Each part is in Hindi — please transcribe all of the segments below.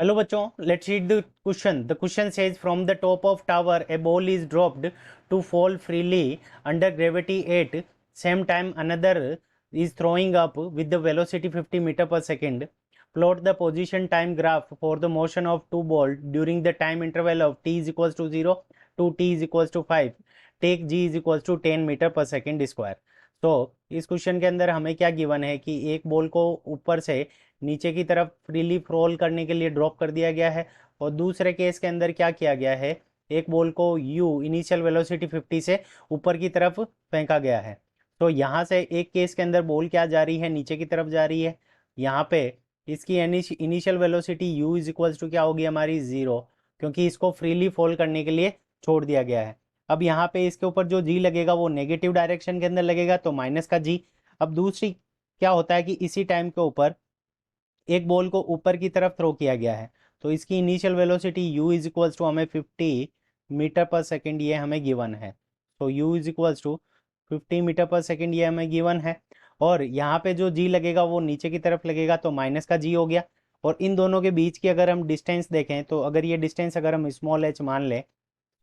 Hello बच्चों, let's read the question. The question says from the top of tower a ball is dropped to fall freely under gravity at same time another is throwing up with the velocity 50 meter per second. Plot the position time graph for the motion of two balls during the time interval of t is equals to 0 to t is equals to 5. Take g is equals to 10 metre per second square. तो इस क्वेश्चन के अंदर हमें क्या गिवन है कि एक बॉल को ऊपर से नीचे की तरफ फ्रीली फ्रोल करने के लिए ड्रॉप कर दिया गया है, और दूसरे केस के अंदर क्या किया गया है, एक बॉल को यू इनिशियल वेलोसिटी 50 से ऊपर की तरफ फेंका गया है. तो यहाँ से एक केस के अंदर बॉल क्या जा रही है, नीचे की तरफ जा रही है. यहाँ पे इसकी initial velocity u is equals to क्या होगी हमारी 0, क्योंकि इसको फ्रीली फॉल करने के लिए छोड़ दिया गया है. अब यहाँ पे इसके ऊपर जो जी लगेगा वो नेगेटिव डायरेक्शन के अंदर लगेगा, तो माइनस का जी. अब दूसरी क्या होता है कि इसी टाइम के ऊपर एक बॉल को ऊपर की तरफ थ्रो किया गया है, तो इसकी initial velocity u is equals to हमें 50 मीटर पर सेकेंड ये हमें गिवन है. तो u is equals to 50 metre per second ये हमें गिवन है. और यहाँ पे जो g लगेगा वो नीचे की तरफ लगेगा, तो माइनस का g हो गया. और इन दोनों के बीच की अगर हम डिस्टेंस देखें, तो अगर ये डिस्टेंस अगर हम स्मॉल h मान लें,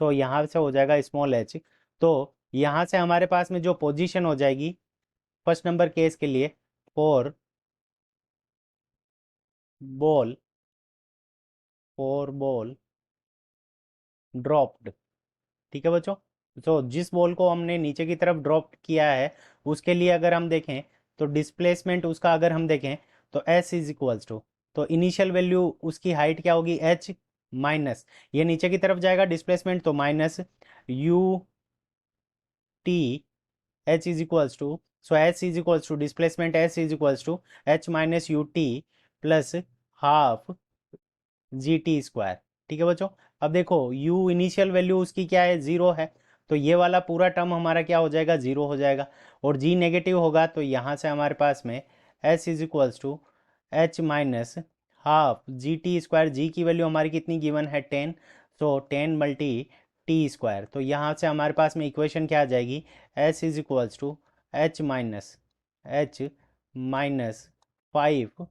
तो यहाँ से हो जाएगा स्मॉल h. तो यहाँ से हमारे पास में जो पोजीशन हो जाएगी फर्स्ट नंबर केस के लिए, फॉर बॉल ड्रॉप्ड. ठीक है बच्चों. तो जिस बॉल को हमने नीचे की तरफ ड्रॉप किया है उसके लिए अगर हम देखें, तो डिस्प्लेसमेंट उसका अगर हम देखें, तो s इज इक्वल्स टू, तो इनिशियल वैल्यू उसकी हाइट क्या होगी h माइनस, ये नीचे की तरफ जाएगा डिस्प्लेसमेंट, तो minus u t h is equals to, so s is equals to displacement s is equals to h minus u t plus half g t square. ठीक है बच्चों. अब देखो u इनिशियल वैल्यू उसकी क्या है, 0 है, तो ये वाला पूरा टर्म हमारा क्या हो जाएगा, 0 हो जाएगा. और g नेगेटिव होगा, तो यहाँ से हमारे पास में s is equals to h minus half g t square. जी की वैल्यू हमारी कितनी गिवन है, 10, सो 10 मल्टी टी स्क्वायर. तो यहाँ से हमारे पास में इक्वेशन क्या आ जाएगी, s is equals to h minus 5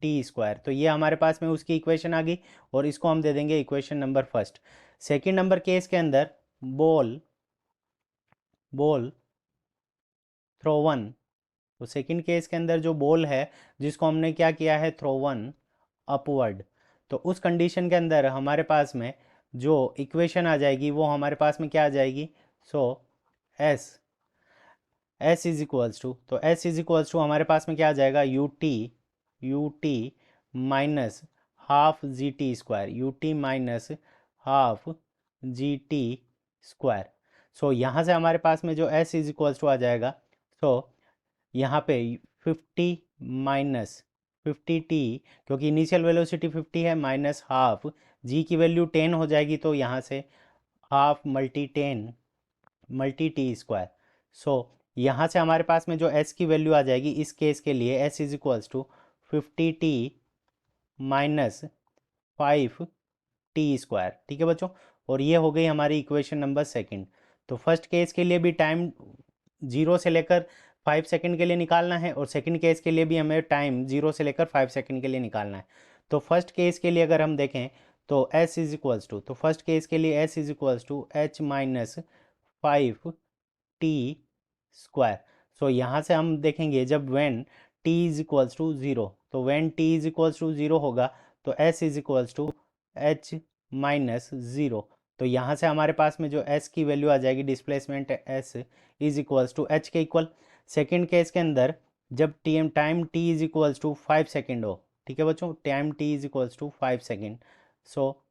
t square. तो ये हमारे पास में उसकी इक्वेशन आ गई, और इसको हम दे देंगे equation number first. Second number case के अंदर बॉल थ्रो वन, तो सेकंड केस के अंदर जो बॉल है जिसको हमने क्या किया है, थ्रो वन अपवर्ड, तो उस कंडीशन के अंदर हमारे पास में जो इक्वेशन आ जाएगी वो हमारे पास में क्या आ जाएगी, so s is equals to, तो एस इज इक्वल्स टू हमारे पास में क्या आ जाएगा, u t minus half g t square, u t minus half g t square. So यहाँ से हमारे पास में जो एस इज इक्वल्स टू आ जाएगा, सो यहाँ पे 50 माइनस 50t, क्योंकि इनिशियल वेलोसिटी 50 है, माइनस हाफ जी की वैल्यू 10 हो जाएगी, तो यहाँ से half multi 10 multi t square. So यहाँ से हमारे पास में जो s की वैल्यू आ जाएगी इस केस के लिए, s is equals to 50t minus 5t square. ठीक है बच्चों. और ये हो गई हमारी इक्वेशन नंबर सेकंड. तो फर्स्ट केस के लिए भी टाइम 0 से लेकर 5 सेकंड के लिए निकालना है, और सेकंड केस के लिए भी हमें टाइम 0 से लेकर 5 सेकंड के लिए निकालना है. तो फर्स्ट केस के लिए अगर हम देखें, तो s इज इक्वल्स टू, तो फर्स्ट केस के लिए s is equals to h minus 5t square. So यहाँ से हम देखेंगे जब when t is equals to 0, तो when t is equals to 0 होगा, तो s is equals to h minus 0. तो यहाँ से हमारे पास में जो s की वैल्यू आ जाएगी, displacement s is equals to h के इक्वल. सेकेंड केस के अंदर जब time t is equals to 5 second हो, ठीक है बच्चों, time t is equals to 5 second. So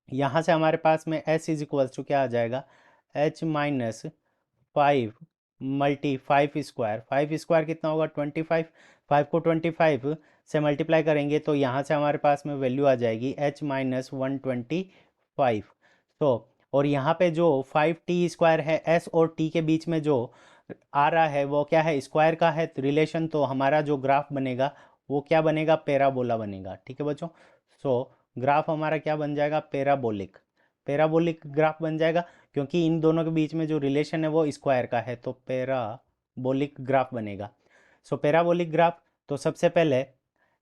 यहाँ से हमारे पास में s इज इक्वल्स टू क्या आ जाएगा, h माइनस 5 मल्टी 5 स्क्वायर कितना होगा, 25. 5 को 25 से मल्टीप्लाई करेंगे, तो यहाँ से हमारे पास में वैल्यू आ जाएगी h माइनस 125. तो और यहाँ पे जो 5t स्क्वायर है, s और t के बीच में जो आ रहा है वो क्या है, स्क्वायर का है रिलेशन. तो हमारा जो ग्राफ बनेगा वो क्या बनेगा, पैराबोला बनेगा. ठीक है बच्चों. सो ग्राफ हमारा क्या बन जाएगा, पैराबोलिक ग्राफ बन जाएगा, क्योंकि इन दोनों के बीच में जो रिलेशन है वो स्क्वायर का है, तो पैराबोलिक ग्राफ बनेगा. सो पैराबोलिक ग्राफ, तो सबसे पहले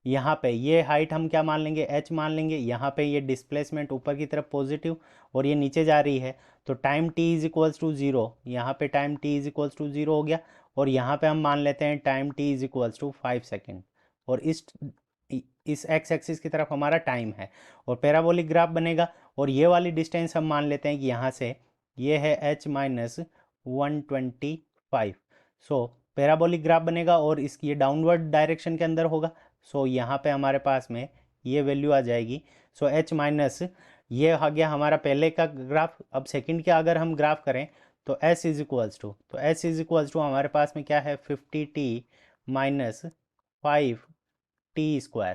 यहाँ पे ये हाइट हम क्या मान लेंगे, h मान लेंगे। यहाँ पे ये डिस्प्लेसमेंट ऊपर की तरफ पॉजिटिव और ये नीचे जा रही है, तो time t is equals to 0, यहाँ पे time t is equals to 0 हो गया। और यहाँ पे हम मान लेते हैं time t is equals to 5 second, और इस एक्स एक्सिस की तरफ हमारा टाइम है और पैराबोलिक ग्राफ बनेगा। और ये वाली डिस्टेंस हम मान लेते हैं कि यहाँ से ये है h माइनस 125। सो पैराबोलिक ग्राफ बनेगा और इसकी ये डाउनवर्ड डायरेक्शन के अंदर होगा। सो यहाँ पे हमारे पास में ये वैल्यू आ जाएगी। सो h माइनस, ये आ गया हमारा पहले का ग्राफ। अब सेकंड का अगर हम ग्राफ करें तो s इज इक्वल्स टू, तो s इज इक्वल्स टू हमारे पास में क्या है 50t माइनस 5t²।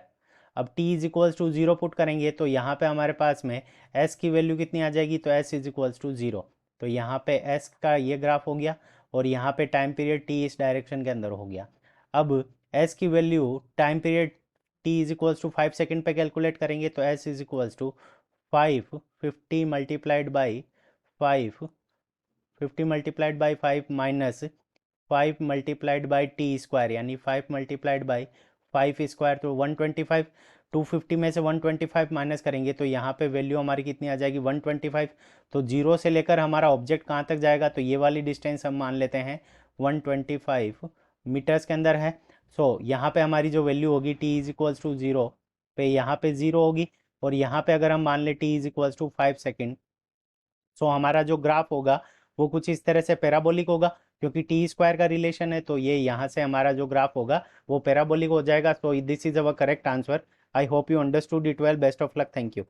अब t is equals to 0 put करेंगे तो यहाँ पे हमारे पास में s की वैल्यू कितनी आ जाएगी, तो s इज इक्वल्स टू 0। तो यहाँ पे s का ये ग्राफ हो गया और यहाँ पे टाइम पीरियड t इस डायरेक्शन के अंदर हो गया। अब s की value time period t is equals to 5 second पे कैलकुलेट करेंगे तो s is equals to 50 multiplied by 5, 50 multiplied by 5 minus 5 multiplied by t², यानी 5 मल्टीप्लाइड बाई 5² तो 125। 250 में से 125 माइनस करेंगे तो यहाँ पे वैल्यू हमारी कितनी आ जाएगी 125। तो जीरो से लेकर हमारा ऑब्जेक्ट कहाँ तक जाएगा, तो ये वाली डिस्टेंस हम मान लेते हैं 125 मीटर्स के अंदर है। सो यहाँ पे हमारी जो वैल्यू होगी t इज इक्वल्स टू 0 पे, यहाँ पे 0 होगी। और यहाँ पे अगर हम मान ले t is equals to 5 second, so हमारा जो ग्राफ होगा वो कुछ इस तरह से पैराबोलिक होगा, क्योंकि t² का रिलेशन है तो ये यहाँ से हमारा जो ग्राफ होगा वो पैराबोलिक हो जाएगा। So this is our correct answer. I hope you understood it well. Best of luck. Thank you.